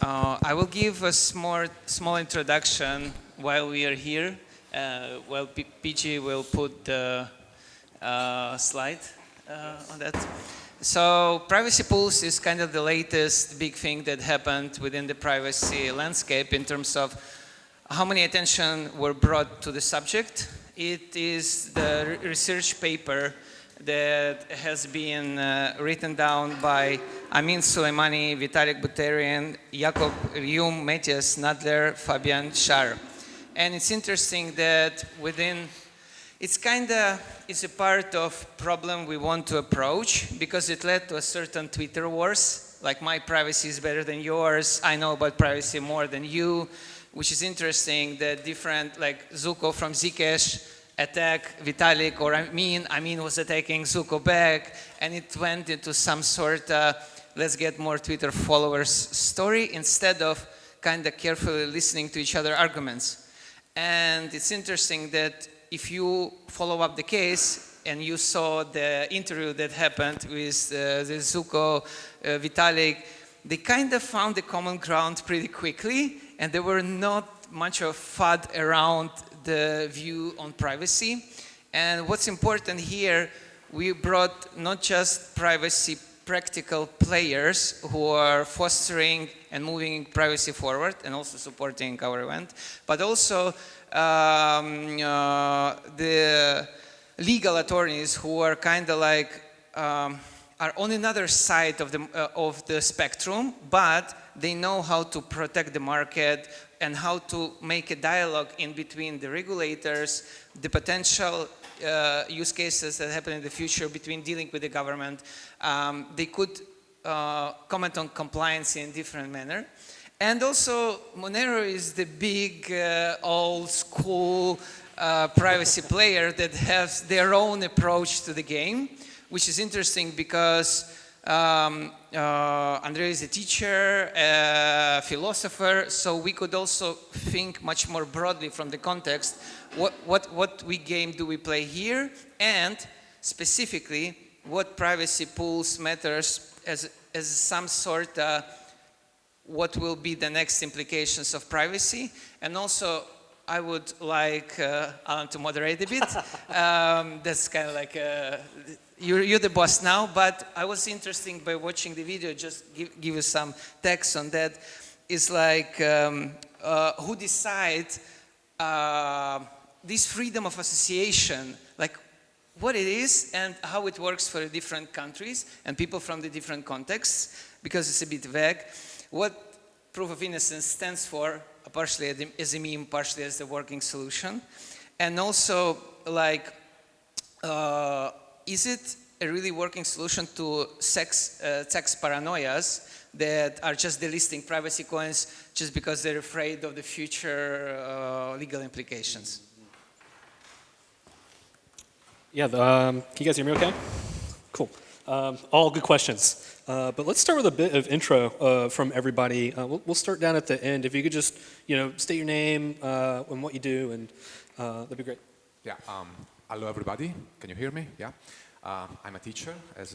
I will give a small introduction while we are here. Well, PG will put the slide on that. So privacy pools is kind of the latest big thing that happened within the privacy landscape in terms of how many attention were brought to the subject. It is the research paper that has been written down by Amin Soleimani, Vitalik Buterin, Jakob Rium, Matthias Nadler, Fabian Schar. And it's interesting that it's a part of problem we want to approach because it led to a certain Twitter wars, like my privacy is better than yours, I know about privacy more than you, which is interesting that different, like Zuko from Zcash attack Vitalik, or Amin was attacking Zuko back, and it went into some sort of let's get more Twitter followers story instead of kind of carefully listening to each other arguments. And it's interesting that if you follow up the case and you saw the interview that happened with the Zuko, Vitalik, they kind of found the common ground pretty quickly, and there were not much of FUD around the view on privacy. And what's important here, we brought not just privacy practical players who are fostering and moving privacy forward and also supporting our event, but also the legal attorneys who are kind of like are on another side of the spectrum, but they know how to protect the market and how to make a dialogue in between the regulators, the potential use cases that happen in the future between dealing with the government. They could comment on compliance in a different manner. And also, Monero is the big, old school privacy player that has their own approach to the game, which is interesting because Andrea is a teacher, a philosopher, so we could also think much more broadly from the context. What game do we play here, and specifically, what privacy pools matters as some sort of what will be the next implications of privacy, and also I would like Alan to moderate a bit. That's kind of like you're the boss now, but I was interested by watching the video, just give you some text on that. It's like who decides this freedom of association, like what it is and how it works for the different countries and people from the different contexts, because it's a bit vague. What proof of innocence stands for, partially as a meme, partially as the working solution. And also, like, is it a really working solution to tax paranoias that are just delisting privacy coins just because they're afraid of the future legal implications? Yeah, can you guys hear me okay? Cool. All good questions. But let's start with a bit of intro from everybody. We'll start down at the end. If you could just, state your name and what you do, and that'd be great. Yeah. Hello, everybody. Can you hear me? Yeah. I'm a teacher, as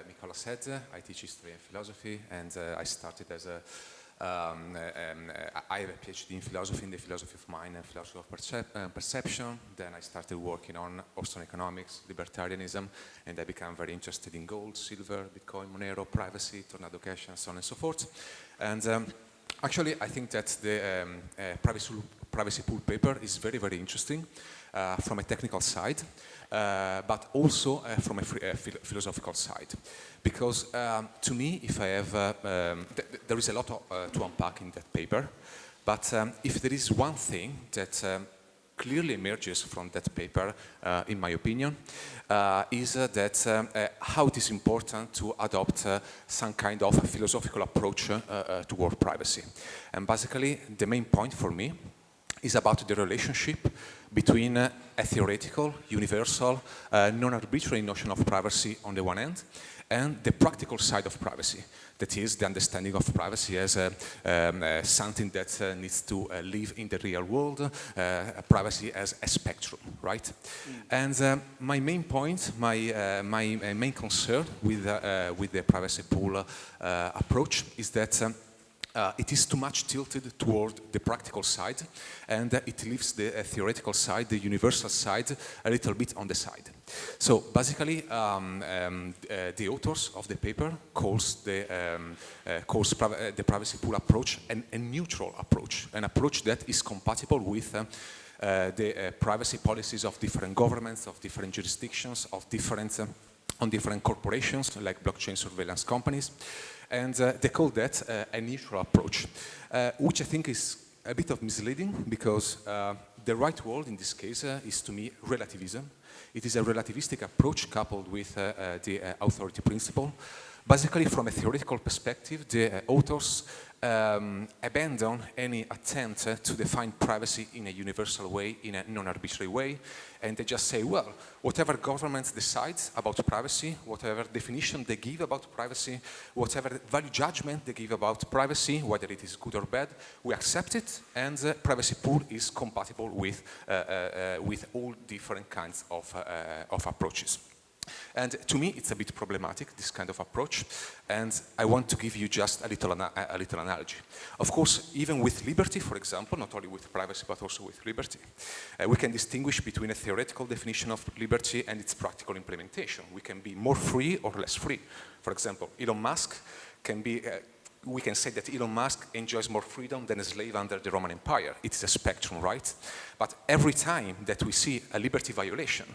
Nicola said. I teach history and philosophy, and I started as I have a PhD in philosophy, in the philosophy of mind and philosophy of perception. Then I started working on Austrian economics, libertarianism, and I became very interested in gold, silver, Bitcoin, Monero, privacy, Tornado Cash, and so on and so forth. And actually, I think that the privacy pool paper is very, very interesting from a technical side, but also from a philosophical side. Because to me, if I have, there is a lot to unpack in that paper, but if there is one thing that clearly emerges from that paper, in my opinion, is that how it is important to adopt some kind of philosophical approach toward privacy. And basically, the main point for me is about the relationship between a theoretical, universal, non-arbitrary notion of privacy on the one hand, and the practical side of privacy. That is the understanding of privacy as something that needs to live in the real world, privacy as a spectrum, right? And my main point, my main concern with the privacy pool approach is that it is too much tilted toward the practical side, and it leaves the theoretical side, the universal side, a little bit on the side. So basically, the authors of the paper calls the privacy pool approach a neutral approach, an approach that is compatible with the privacy policies of different governments, of different jurisdictions, of different corporations like blockchain surveillance companies. And they call that a neutral approach, which I think is a bit of misleading, because the right word in this case is, to me, relativism. It is a relativistic approach coupled with the authority principle. Basically, from a theoretical perspective, the authors abandon any attempt to define privacy in a universal way, in a non-arbitrary way, and they just say, well, whatever governments decide about privacy, whatever definition they give about privacy, whatever value judgment they give about privacy, whether it is good or bad, we accept it, and the privacy pool is compatible with all different kinds of approaches. And to me, it's a bit problematic, this kind of approach, and I want to give you just a little analogy. Of course, even with liberty, for example, not only with privacy, but also with liberty, we can distinguish between a theoretical definition of liberty and its practical implementation. We can be more free or less free. For example, Elon Musk can be we can say that Elon Musk enjoys more freedom than a slave under the Roman Empire. It's a spectrum, right? But every time that we see a liberty violation,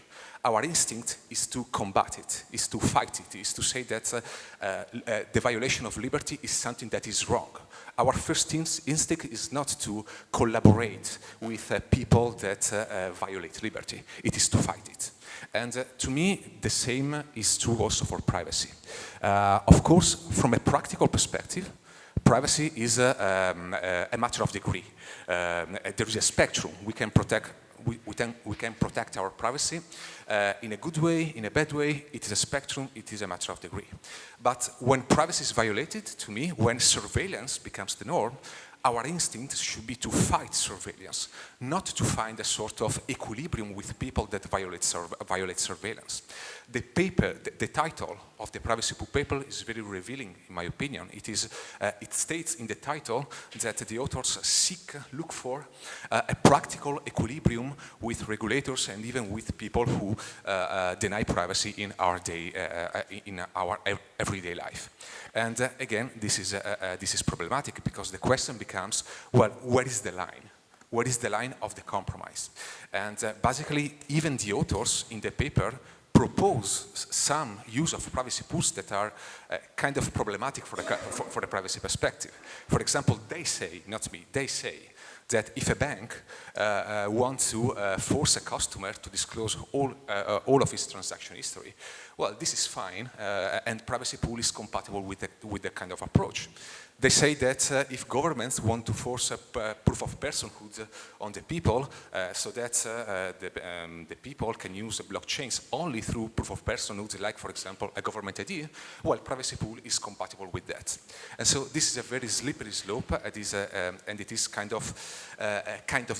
our instinct is to combat it, is to fight it, is to say that the violation of liberty is something that is wrong. Our first instinct is not to collaborate with people that violate liberty. It is to fight it. And to me, the same is true also for privacy. Of course, from a practical perspective, privacy is a matter of degree. There is a spectrum. We can protect our privacy in a good way, in a bad way. It is a spectrum. It is a matter of degree. But when privacy is violated, to me, when surveillance becomes the norm, our instinct should be to fight surveillance, not to find a sort of equilibrium with people that violate surveillance. The title of the privacy pool paper is very revealing, in my opinion. It states in the title that the authors look for a practical equilibrium with regulators and even with people who deny privacy in our everyday life. And again, this is problematic, because the question becomes, well, where is the line? Where is the line of the compromise? And basically, even the authors in the paper propose some use of privacy pools that are kind of problematic for the privacy perspective. For example, they say, not me, they say that if a bank wants to force a customer to disclose all of his transaction history, well, this is fine, and privacy pool is compatible with that kind of approach. They say that if governments want to force a proof of personhood on the people, so that the people can use blockchains only through proof of personhood, like, for example, a government ID, well, privacy pool is compatible with that. And so this is a very slippery slope, and it is kind of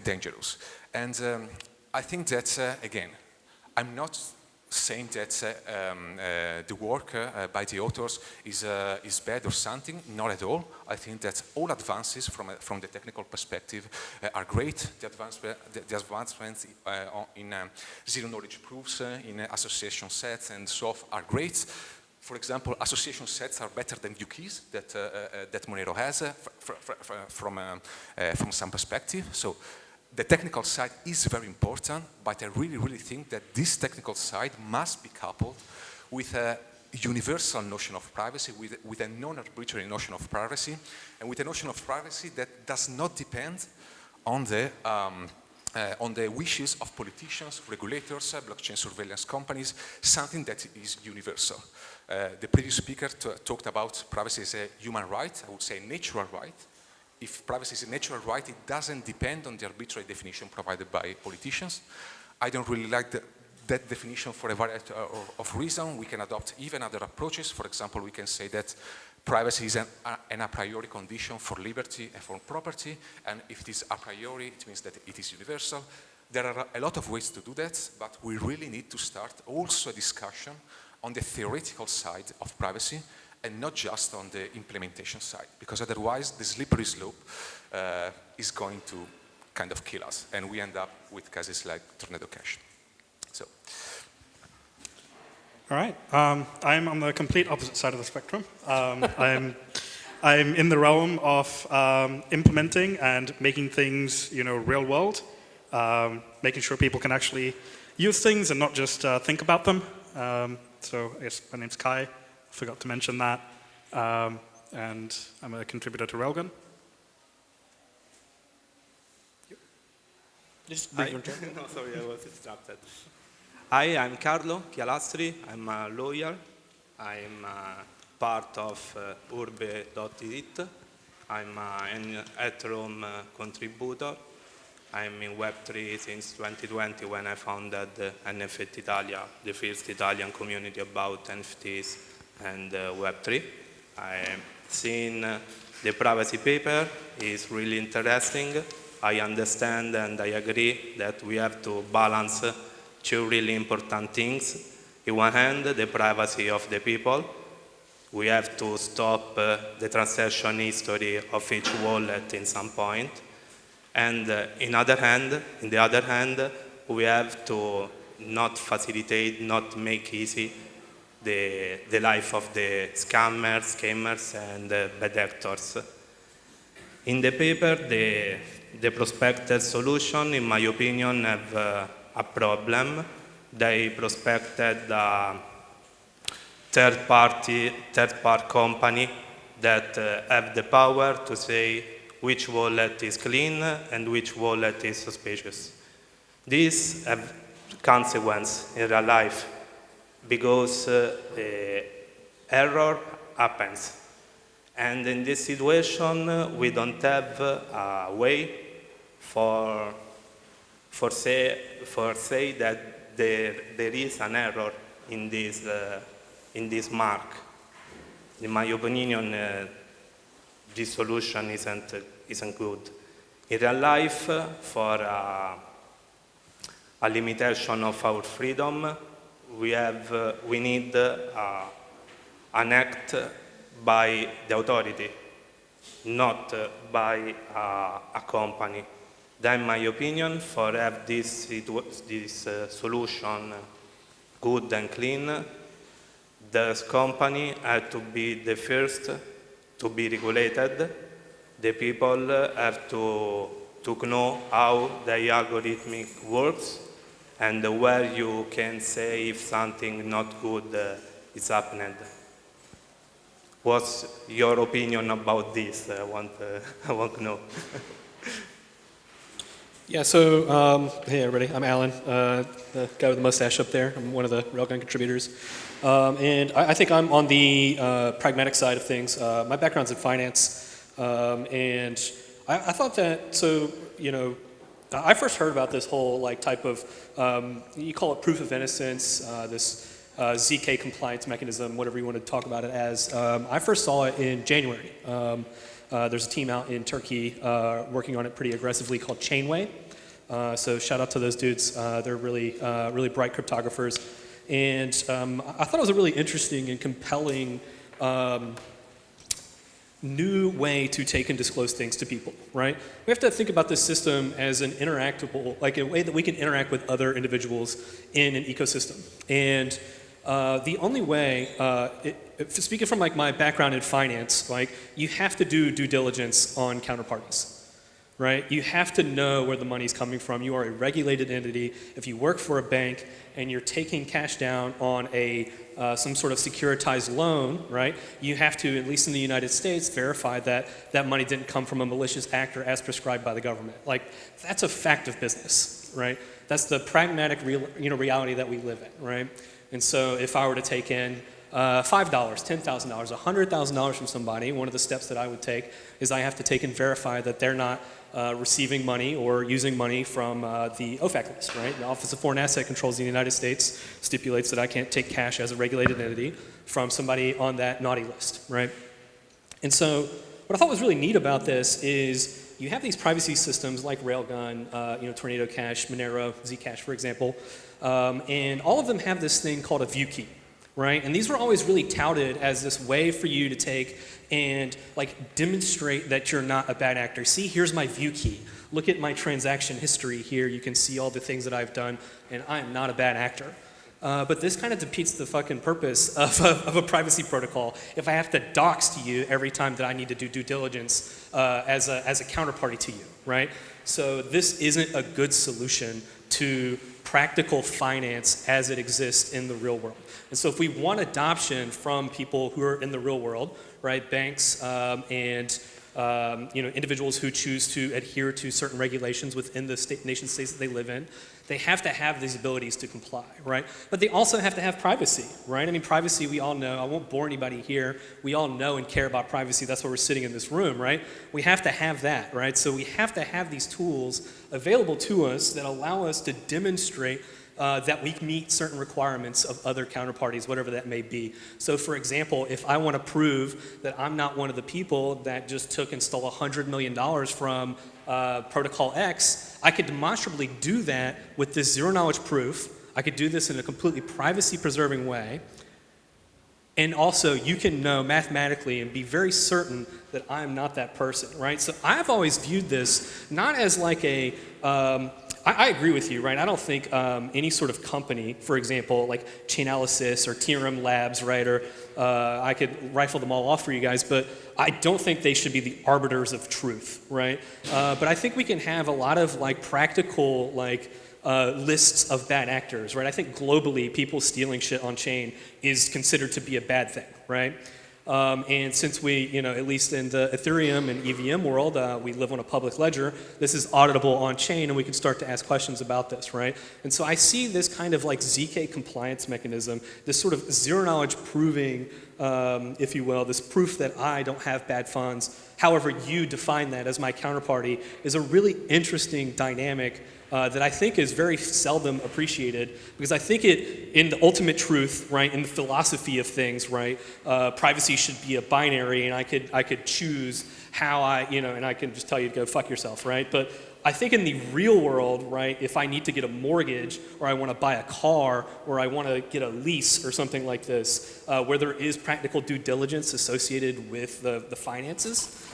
dangerous. And I think that, again, I'm not saying that the work by the authors is bad or something. Not at all. I think that all advances from the technical perspective are great. The advancements in zero-knowledge proofs, in association sets and so on are great. For example, association sets are better than UKeys that Monero has from some perspective. So the technical side is very important, but I really, really think that this technical side must be coupled with a universal notion of privacy, with a non-arbitrary notion of privacy, and with a notion of privacy that does not depend on the wishes of politicians, regulators, blockchain surveillance companies, something that is universal. The previous speaker talked about privacy as a human right, I would say a natural right. If privacy is a natural right, it doesn't depend on the arbitrary definition provided by politicians. I don't really like that definition for a variety of reasons. We can adopt even other approaches. For example, we can say that privacy is an a priori condition for liberty and for property, and if it is a priori, it means that it is universal. There are a lot of ways to do that, but we really need to start also a discussion on the theoretical side of privacy, and not just on the implementation side, because otherwise the slippery slope is going to kind of kill us, and we end up with cases like Tornado Cash. So. All right, I'm on the complete opposite side of the spectrum. I'm in the realm of implementing and making things, real world, making sure people can actually use things and not just think about them. So I guess my name's Kai. Forgot to mention that, and I'm a contributor to Railgun. Just bring your No, sorry, I was distracted. Hi, I'm Carlo Chialastri. I'm a lawyer. I'm part of urbe.it. I'm an ETHRome contributor. I'm in Web3 since 2020 when I founded NFT Italia, the first Italian community about NFTs and Web3. I've seen the privacy paper is really interesting. I understand and I agree that we have to balance two really important things. On one hand, the privacy of the people. We have to stop the transaction history of each wallet in some point. And in the other hand, we have to not facilitate, not make easy the life of the scammers, and bad actors. In the paper, the prospected solution, in my opinion, have a problem. They prospected a third-party company that have the power to say which wallet is clean and which wallet is suspicious. This have consequence in real life because error happens. And in this situation, we don't have a way for say that there is an error in this mark. In my opinion, this solution isn't good. In real life, for a limitation of our freedom, we need an act by the authority, not by a company. Then, in my opinion, for have this solution good and clean, the company had to be the first to be regulated. The people have to know how the algorithm works and where you can say if something not good is happening. What's your opinion about this? I want to know. Yeah, so, hey everybody, I'm Alan, the guy with the mustache up there. I'm one of the Railgun contributors. And I think I'm on the pragmatic side of things. My background's in finance, and I thought that, so, I first heard about this whole type of, you call it proof of innocence, this ZK compliance mechanism, whatever you want to talk about it as. I first saw it in January. There's a team out in Turkey working on it pretty aggressively called Chainway. So shout out to those dudes. They're really bright cryptographers. And I thought it was a really interesting and compelling new way to take and disclose things to people, right? We have to think about this system as an interactable, like a way that we can interact with other individuals in an ecosystem. And the only way, speaking from my background in finance, you have to do due diligence on counterparties, right? You have to know where the money's coming from. You are a regulated entity. If you work for a bank and you're taking cash down on some sort of securitized loan, right? You have to, at least in the United States, verify that that money didn't come from a malicious actor as prescribed by the government. That's a fact of business, right? That's the pragmatic reality that we live in, right? And so if I were to take in $5, $10,000, $100,000 from somebody, one of the steps that I would take is I have to take and verify that they're not receiving money or using money from the OFAC list, right? The Office of Foreign Asset Controls in the United States stipulates that I can't take cash as a regulated entity from somebody on that naughty list, right? And so what I thought was really neat about this is you have these privacy systems like Railgun, Tornado Cash, Monero, Zcash, for example, and all of them have this thing called a view key. right? And these were always really touted as this way for you to take and like demonstrate that you're not a bad actor. See, here's my view key. Look at my transaction history here. You can see all the things that I've done, and I am not a bad actor. But this kind of defeats the fucking purpose of a privacy protocol if I have to dox to you every time that I need to do due diligence as a counterparty to you, right? So this isn't a good solution to practical finance as it exists in the real world. And so if we want adoption from people who are in the real world, right, banks and individuals who choose to adhere to certain regulations within the nation states that they live in, they have to have these abilities to comply, right? But they also have to have privacy, right? I mean, privacy, we all know. I won't bore anybody here. We all know and care about privacy. That's why we're sitting in this room, right? We have to have that, right? So we have to have these tools available to us that allow us to demonstrate that we meet certain requirements of other counterparties, whatever that may be. So for example, if I want to prove that I'm not one of the people that just took and stole $100 million from Protocol X, I could demonstrably do that with this zero-knowledge proof. I could do this in a completely privacy-preserving way. And also, you can know mathematically and be very certain that I'm not that person, right? So I've always viewed this not as like a I agree with you, right? I don't think any sort of company, for example, like Chainalysis or ETHRome Labs, right? Or I could rifle them all off for you guys, but I don't think they should be the arbiters of truth, right? But I think we can have a lot of like practical like lists of bad actors, right? I think globally, people stealing shit on chain is considered to be a bad thing, right? And since we, at least in the Ethereum and EVM world, we live on a public ledger, this is auditable on chain and we can start to ask questions about this, right? And so I see this kind of like ZK compliance mechanism, this sort of zero knowledge proving, if you will, this proof that I don't have bad funds, however you define that as my counterparty, is a really interesting dynamic that I think is very seldom appreciated, because I think in the ultimate truth, right, in the philosophy of things, right, privacy should be a binary, and I could choose how and I can just tell you to go fuck yourself, right? But I think in the real world, right, if I need to get a mortgage, or I want to buy a car, or I want to get a lease or something like this, where there is practical due diligence associated with the finances,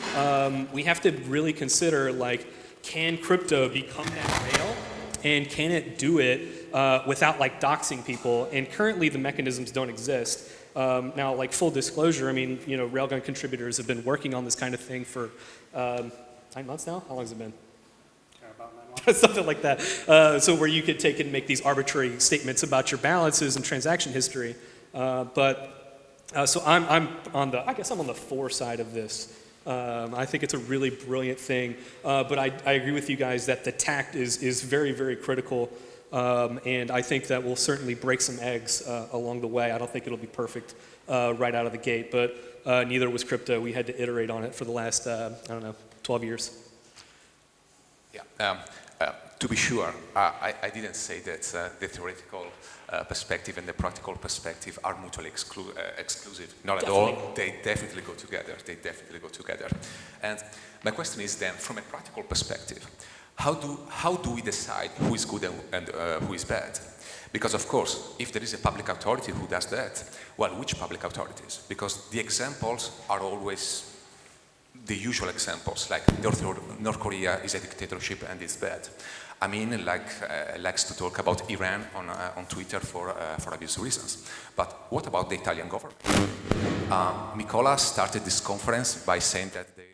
we have to really consider, like, can crypto become that rail, and can it do it without like doxing people? And currently the mechanisms don't exist. Now, like full disclosure, I mean, Railgun contributors have been working on this kind of thing for 9 months now? How long has it been? About 9 months. Something like that. So where you could take and make these arbitrary statements about your balances and transaction history. So I'm on the, I guess I'm on the for side of this. I think it's a really brilliant thing, but I agree with you guys that the tact is very, very critical, and I think that we'll certainly break some eggs along the way. I don't think it'll be perfect right out of the gate, but neither was crypto. We had to iterate on it for the last, 12 years. Yeah. To be sure, I didn't say that the theoretical perspective and the practical perspective are mutually exclusive. Not Definitely. at all. They definitely go together. They definitely go together. And my question is then, from a practical perspective, how do we decide who is good and who is bad? Because of course, if there is a public authority who does that, well, which public authorities? Because the examples are always the usual examples, like North Korea is a dictatorship and it's bad. I mean, likes to talk about Iran on Twitter for obvious reasons. But what about the Italian government? Nicola started this conference by saying that the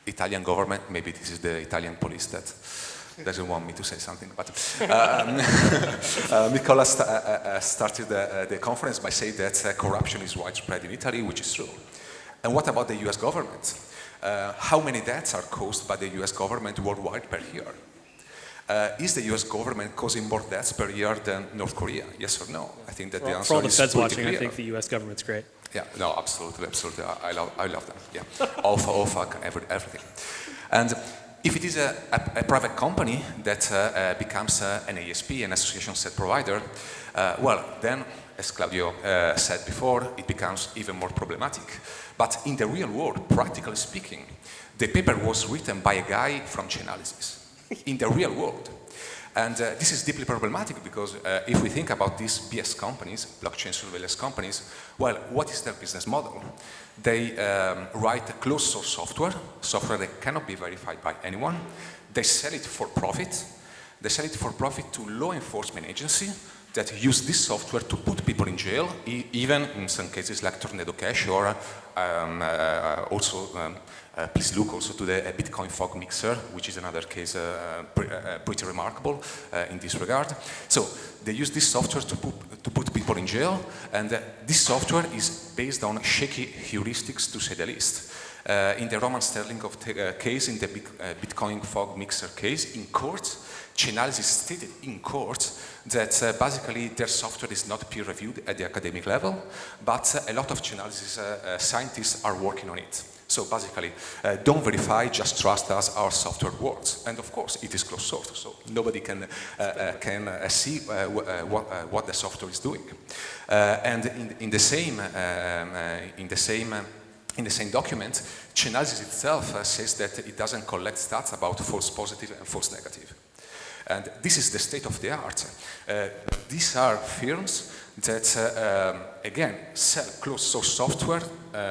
Italian government, maybe this is the Italian police that doesn't want me to say something, but Nicola started the conference by saying that corruption is widespread in Italy, which is true. And what about the US government? How many deaths are caused by the US government worldwide per year? Is the US government causing more deaths per year than North Korea? Yes or no? I think that the answer is For all the feds watching, clear. I think the US government's great. Yeah, no, absolutely. I love them. Yeah, all fuck, everything. And if it is a private company that becomes an ASP, an association set provider, well, then, as Claudio said before, it becomes even more problematic. But in the real world, practically speaking, the paper was written by a guy from Chainalysis. In the real world. And this is deeply problematic because if we think about these BS companies, blockchain surveillance companies, well, what is their business model? They write closed source software that cannot be verified by anyone. They sell it for profit. They sell it for profit to law enforcement agencies that use this software to put people in jail, even in some cases like Tornado Cash, or please look also to the Bitcoin fog mixer, which is another case pretty remarkable in this regard. So they use this software to put people in jail, and this software is based on shaky heuristics, to say the least. In the Roman Sterling case, in the Bitcoin fog mixer case, in court, Chainalysis stated in court that basically their software is not peer-reviewed at the academic level, but a lot of Chainalysis scientists are working on it. So basically, don't verify, just trust us, our software works. And of course, it is closed source, so nobody can see what the software is doing. And in the same document, Chainalysis itself says that it doesn't collect stats about false positive and false negative. And this is the state of the art. These are firms that, again, sell closed source software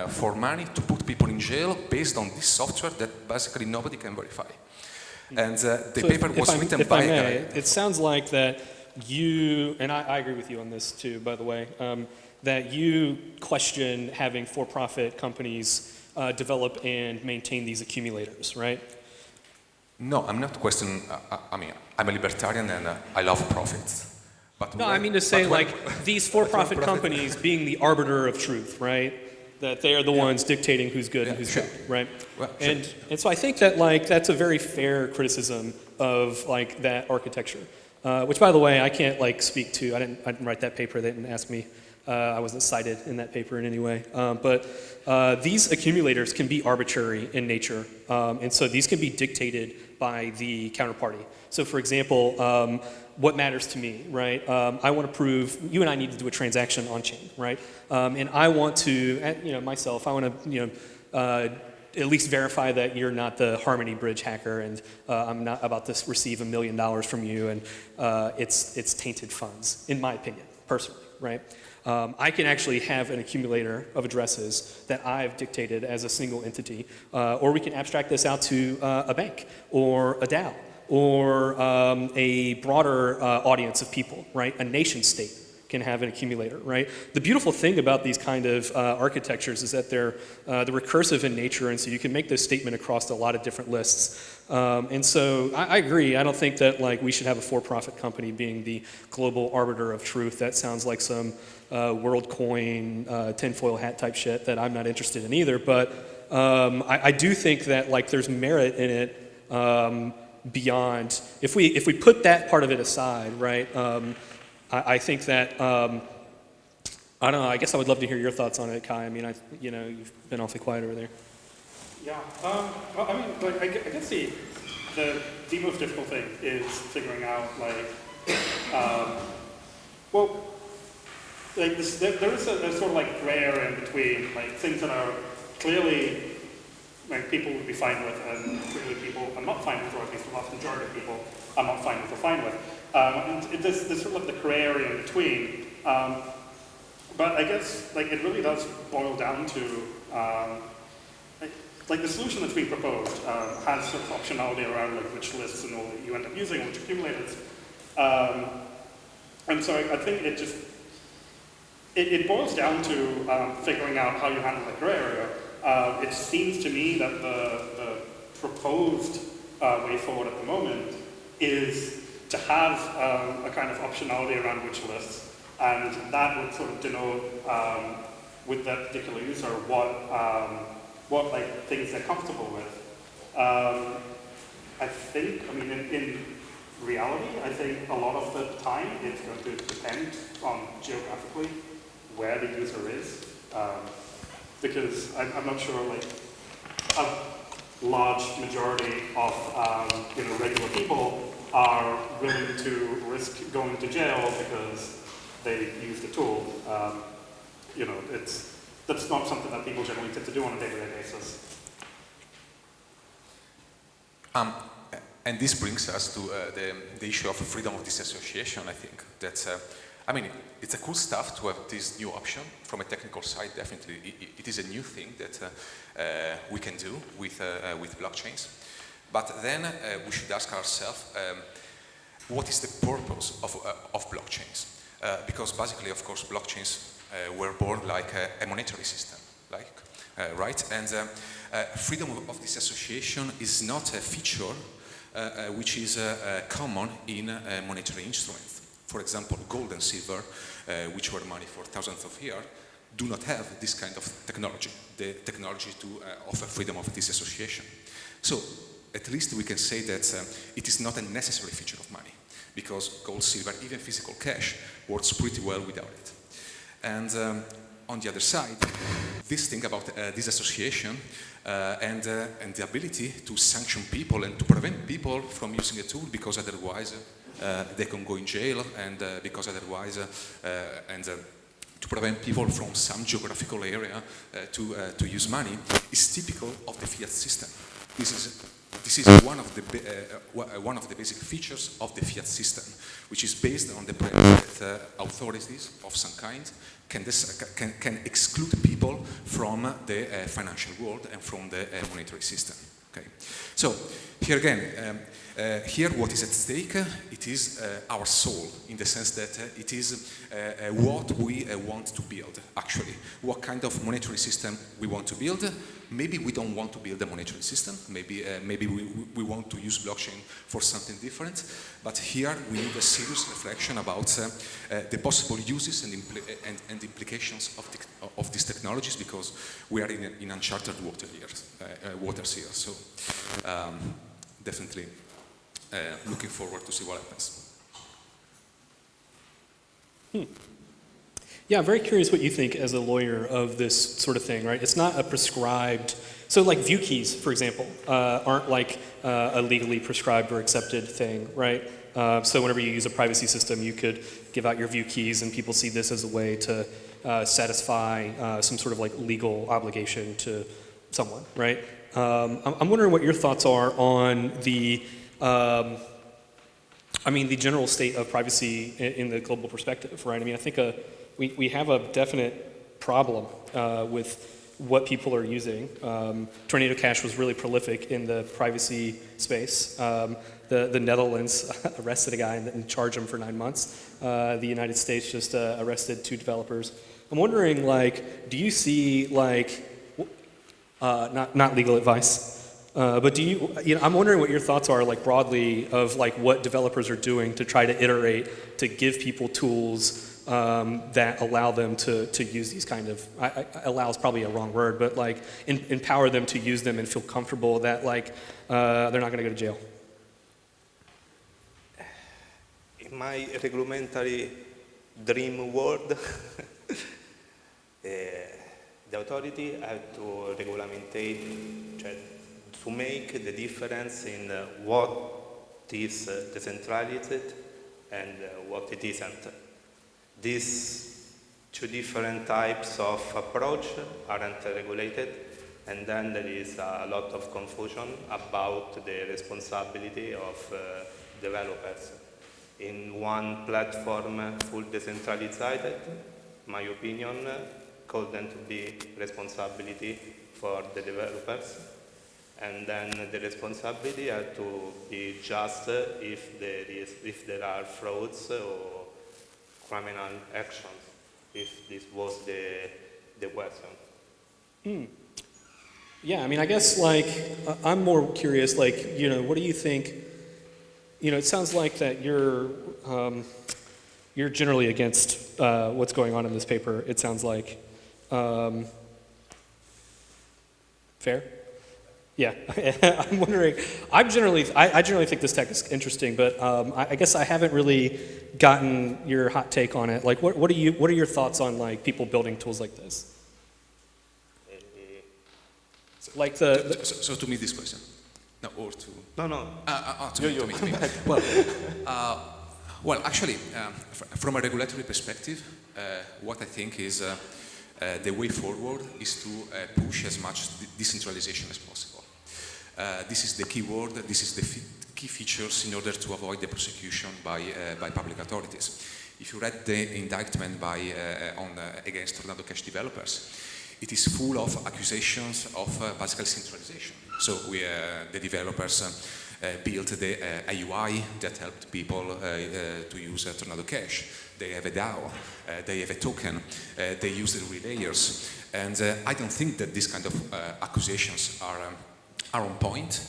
for money to put people in jail based on this software that basically nobody can verify. And the paper was written by a guy. It sounds like that you, and I agree with you on this too, by the way, that you question having for-profit companies develop and maintain these accumulators, right? No, I'm not questioning, I mean, I'm a libertarian and I love profits. But no, I mean to say like these for-profit companies being the arbiter of truth, right? That they are the ones dictating who's good and who's bad, right? Well, and so I think that like that's a very fair criticism of like that architecture, which by the way I can't like speak to. I didn't write that paper. They didn't ask me. I wasn't cited in that paper in any way. But these accumulators can be arbitrary in nature, and so these can be dictated by the counterparty. So for example, what matters to me, right? I want to prove, you and I need to do a transaction on chain, right? And I want to, myself, I want to, at least verify that you're not the Harmony Bridge hacker and I'm not about to receive $1 million from you and it's tainted funds, in my opinion, personally, right? I can actually have an accumulator of addresses that I've dictated as a single entity, or we can abstract this out to a bank or a DAO or a broader audience of people, right? A nation state can have an accumulator, right? The beautiful thing about these kind of architectures is that they're recursive in nature, and so you can make this statement across a lot of different lists. And so I agree. I don't think that like we should have a for-profit company being the global arbiter of truth. That sounds like some WorldCoin tinfoil hat type shit that I'm not interested in either. But I do think that like there's merit in it beyond. If we put that part of it aside, right? I think that, I don't know, I guess I would love to hear your thoughts on it, Kai. I mean, you've been awfully quiet over there. Yeah, I mean, like, I guess the most difficult thing is figuring out, like, there is a sort of like gray area in between, like, things that are clearly, like, people would be fine with, and clearly people are not fine with, or at least the vast majority of people are not fine with or fine with. And there's sort of like the gray area in between. But I guess like it really does boil down to like the solution that's being proposed has sort of optionality around like which lists and all that you end up using, which accumulators. And so I think it boils down to figuring out how you handle the gray area. It seems to me that the proposed way forward at the moment is to have a kind of optionality around which lists, and that would sort of denote with that particular user what like things they're comfortable with. I think, I mean, in reality, I think a lot of the time it's going to depend on geographically where the user is, because I'm not sure like a large majority of regular people are willing to risk going to jail because they used a tool. That's not something that people generally tend to do on a day-to-day basis. And this brings us to the issue of freedom of disassociation, I think. That's, I mean, it's a cool stuff to have this new option. From a technical side, definitely, it is a new thing that we can do with blockchains. But then we should ask ourselves, what is the purpose of blockchains? Because basically, of course, blockchains were born like a monetary system, right? And freedom of disassociation is not a feature which is common in monetary instruments. For example, gold and silver, which were money for thousands of years, do not have this kind of technology, the technology to offer freedom of disassociation. So, at least we can say that it is not a necessary feature of money, because gold, silver, even physical cash works pretty well without it. And on the other side, this thing about disassociation and the ability to sanction people and to prevent people from using a tool, because otherwise they can go in jail, and because otherwise to prevent people from some geographical area to use money, is typical of the fiat system. This is one of the basic features of the fiat system, which is based on the premise that authorities of some kind can exclude people from the financial world and from the monetary system. Okay. So here again, here what is at stake, it is our soul, in the sense that it is what we want to build, actually. What kind of monetary system we want to build. Maybe we don't want to build a monetary system, maybe we want to use blockchain for something different, but here we need a serious reflection about the possible uses and implications of these technologies, because we are in uncharted waters here. So definitely looking forward to see what happens. Yeah, I'm very curious what you think as a lawyer of this sort of thing, right? It's not a prescribed, so like view keys, for example, aren't like a legally prescribed or accepted thing, right? So whenever you use a privacy system, you could give out your view keys, and people see this as a way to satisfy some sort of like legal obligation to someone, right? I'm wondering what your thoughts are on the the general state of privacy in the global perspective, right? I mean, I think we have a definite problem with what people are using. Tornado Cash was really prolific in the privacy space. The Netherlands arrested a guy and charged him for 9 months. The United States just arrested 2 developers. I'm wondering, like, do you see, like, not legal advice, but do I'm wondering what your thoughts are, like, broadly, of like what developers are doing to try to iterate, to give people tools that allow them to use these kind of, allow is probably a wrong word, but like empower them to use them and feel comfortable that like they're not going to go to jail. In my regulatory dream world, the authority have to regulate, to make the difference in what is decentralized and what it isn't. These 2 different types of approach aren't regulated, and then there is a lot of confusion about the responsibility of developers. In one platform, full decentralized, my opinion, couldn't be responsibility for the developers, and then the responsibility had to be just if there are frauds or criminal actions, if this was the question. Yeah, I mean, I guess, like, I'm more curious, like, what do you think, it sounds like that you're generally against what's going on in this paper, it sounds like. Fair? Yeah, I'm wondering, I generally think this tech is interesting, but I guess I haven't really gotten your hot take on it. Like, what are your thoughts on, like, people building tools like this? Like So to me, this question, no, or to no. To me. Well, actually, from a regulatory perspective, what I think is the way forward is to push as much decentralization as possible. This is the key word, this is the key features in order to avoid the prosecution by public authorities. If you read the indictment against Tornado Cash developers, it is full of accusations of basically centralization. So the developers built the AUI that helped people to use Tornado Cash. They have a DAO, they have a token, they use the relayers. And I don't think that these kind of accusations are on point.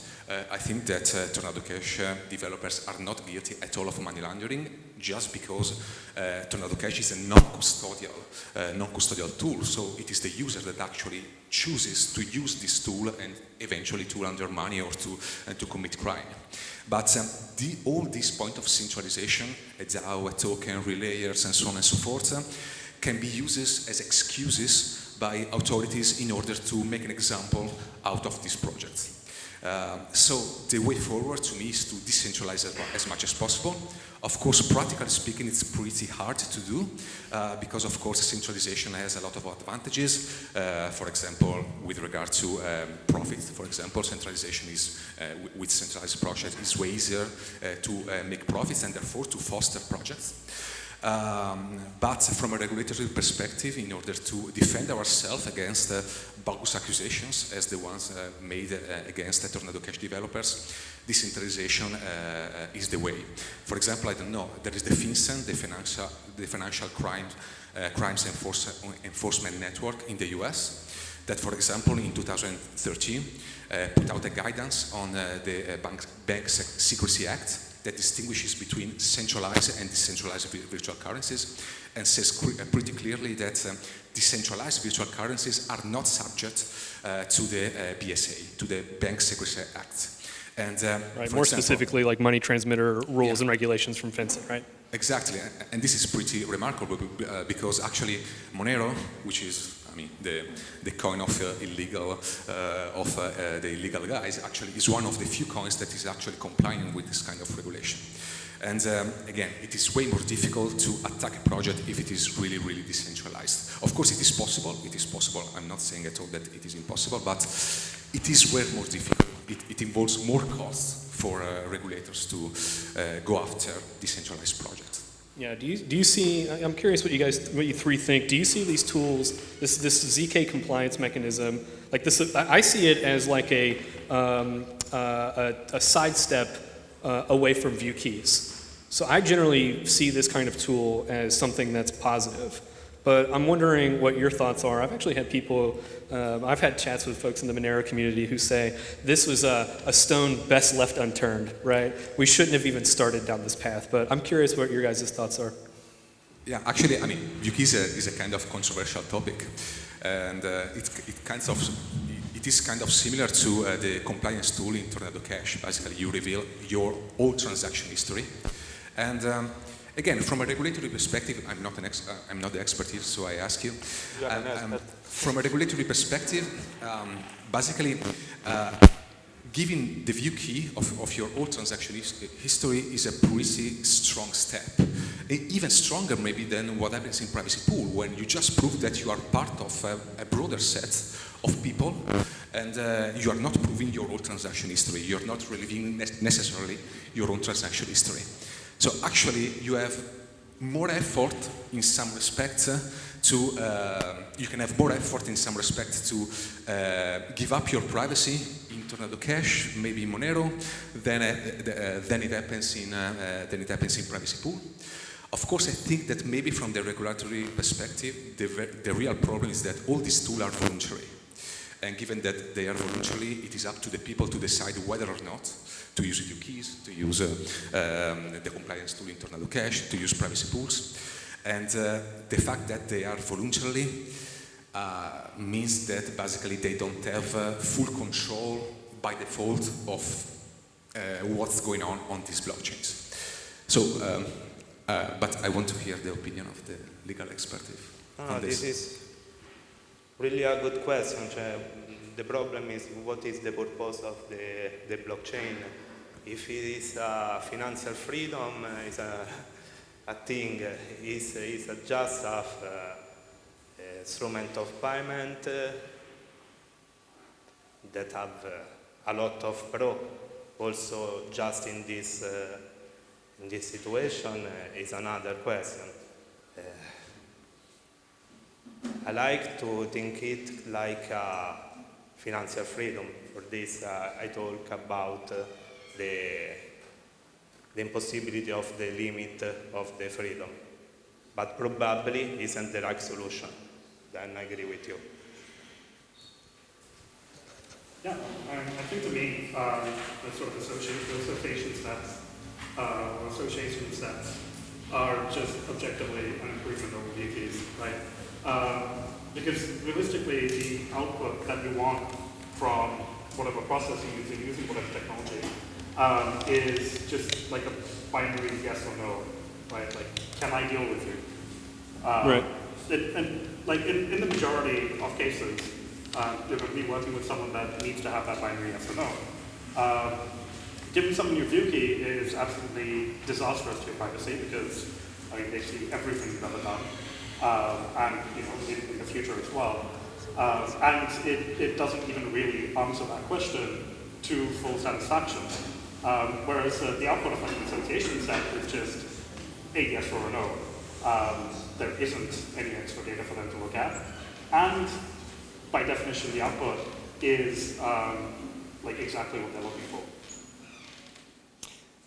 I think that Tornado Cash developers are not guilty at all of money laundering just because Tornado Cash is a non-custodial tool. So it is the user that actually chooses to use this tool and eventually to launder money or to commit crime. But all these points of centralization, a DAO, a token, relayers, and so on and so forth, can be used as excuses by authorities in order to make an example out of this project. So the way forward to me is to decentralize as much as possible. Of course, practically speaking, it's pretty hard to do because, of course, centralization has a lot of advantages. For example, with regard to profit, for example, centralization is, with centralized projects, is way easier to make profits and therefore to foster projects. But from a regulatory perspective, in order to defend ourselves against bogus accusations as the ones made against Tornado Cash developers, decentralization is the way. For example, I don't know, there is the FinCEN, the Financial Crimes Enforcement Network in the US, that, for example, in 2013 put out a guidance on the Bank Secrecy Act that distinguishes between centralized and decentralized virtual currencies and says pretty clearly that decentralized virtual currencies are not subject to the BSA, to the Bank Secrecy Act. And right, more specifically like money transmitter rules and regulations from FinCEN, right? Exactly, and this is pretty remarkable because actually Monero, which is the coin of the illegal guys, actually is one of the few coins that is actually complying with this kind of regulation. And again, it is way more difficult to attack a project if it is really, really decentralized. Of course, it is possible. It is possible. I'm not saying at all that it is impossible, but it is way more difficult. It involves more costs for regulators to go after decentralized projects. Yeah, do you see, I'm curious what you three think, do you see these tools, this ZK compliance mechanism, like this, I see it as like a sidestep away from view keys. So I generally see this kind of tool as something that's positive. But I'm wondering what your thoughts are. I've actually had people, I've had chats with folks in the Monero community who say this was a stone best left unturned, right? We shouldn't have even started down this path. But I'm curious what your guys' thoughts are. Yeah, actually, view keys is a kind of controversial topic. And it is kind of similar to the compliance tool in Tornado Cash. Basically, you reveal your whole transaction history. And again, from a regulatory perspective, I'm not the expert here, so I ask you. From a regulatory perspective, basically, giving the view key of your whole transaction history is a pretty strong step. Even stronger maybe than what happens in privacy pool, when you just prove that you are part of a broader set of people, and you are not proving your whole transaction history. You're not revealing necessarily your own transaction history. So actually, you have more effort in some respects you can have more effort in some respects to give up your privacy in Tornado Cash, maybe in Monero, than it happens in privacy pool. Of course, I think that maybe from the regulatory perspective, the real problem is that all these tools are voluntary. And given that they are voluntary, it is up to the people to decide whether or not to use view keys, to use the compliance tool in Tornado Cash, to use privacy pools. And the fact that they are voluntarily means that basically they don't have full control by default of what's going on these blockchains. So, but I want to hear the opinion of the legal expert on this. This is really a good question. The problem is, what is the purpose of the blockchain? If it is financial freedom, is a thing, is just an instrument of payment that have a lot of pro, also just in this situation is another question. I like to think it like financial freedom. For this, I talk about the impossibility of the limit of the freedom, but probably isn't the right solution. Then I agree with you. Yeah, I think to me, the sort of associations that are just objectively an improvement over wikis, right? Because realistically, the output that you want from whatever process you're using whatever technology, is just like a binary yes or no, right? Like, can I deal with you? Right. And like in the majority of cases, you're going to be working with someone that needs to have that binary yes or no. Giving someone your view key is absolutely disastrous to your privacy because I mean, they see everything you've ever done, and in the future as well. And it doesn't even really answer that question to full satisfaction. Whereas the output of like an association set is just a yes or a no. There isn't any extra data for them to look at. And by definition, the output is like exactly what they're looking for.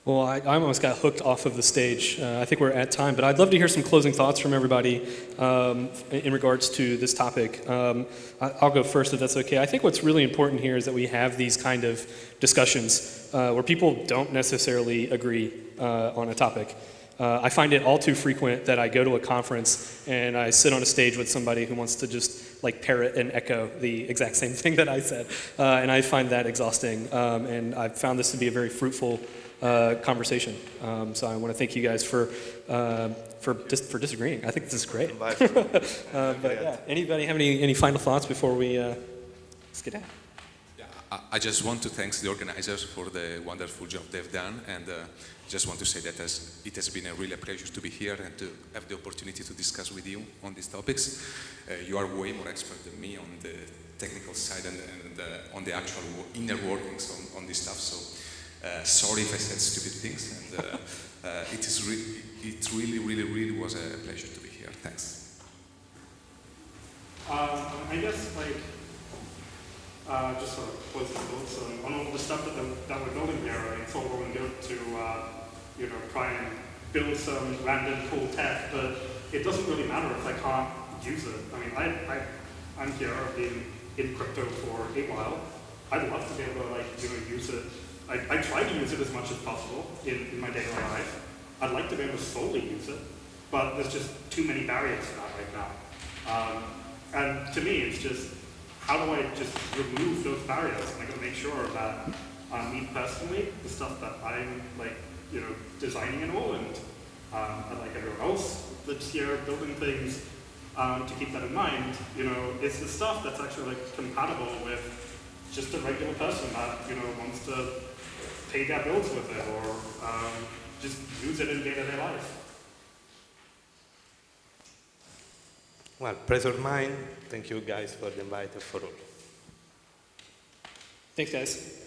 Well, I almost got hooked off of the stage. I think we're at time, but I'd love to hear some closing thoughts from everybody in regards to this topic. I'll go first if that's okay. I think what's really important here is that we have these kind of discussions where people don't necessarily agree on a topic. I find it all too frequent that I go to a conference and I sit on a stage with somebody who wants to just like parrot and echo the exact same thing that I said. And I find that exhausting. And I've found this to be a very fruitful conversation. So I want to thank you guys for disagreeing. I think this is great. But yeah, anybody have any final thoughts before we let's get out? Yeah, I just want to thank the organizers for the wonderful job they've done, and just want to say that it has been a really pleasure to be here and to have the opportunity to discuss with you on these topics. You are way more expert than me on the technical side and on the actual inner workings on this stuff. So sorry if I said stupid things, and it really was a pleasure to be here. Thanks. I guess like just sort of closing thoughts on all the stuff that we're building here. It's all well and good to try and build some random cool tech, but it doesn't really matter if I can't use it. I mean, I'm here. I've been in crypto for a while. I'd love to be able to use it. I try to use it as much as possible in my daily life. I'd like to be able to solely use it, but there's just too many barriers to that right now. And to me, it's just, how do I just remove those barriers? And I got to make sure that me personally, the stuff that I'm designing and all, and like everyone else that's here building things, to keep that in mind, it's the stuff that's actually compatible with just a regular person that wants to pay their bills with it or just use it in day-to-day life. Well, pleasure mine. Thank you guys for the invite for all. Thanks, guys.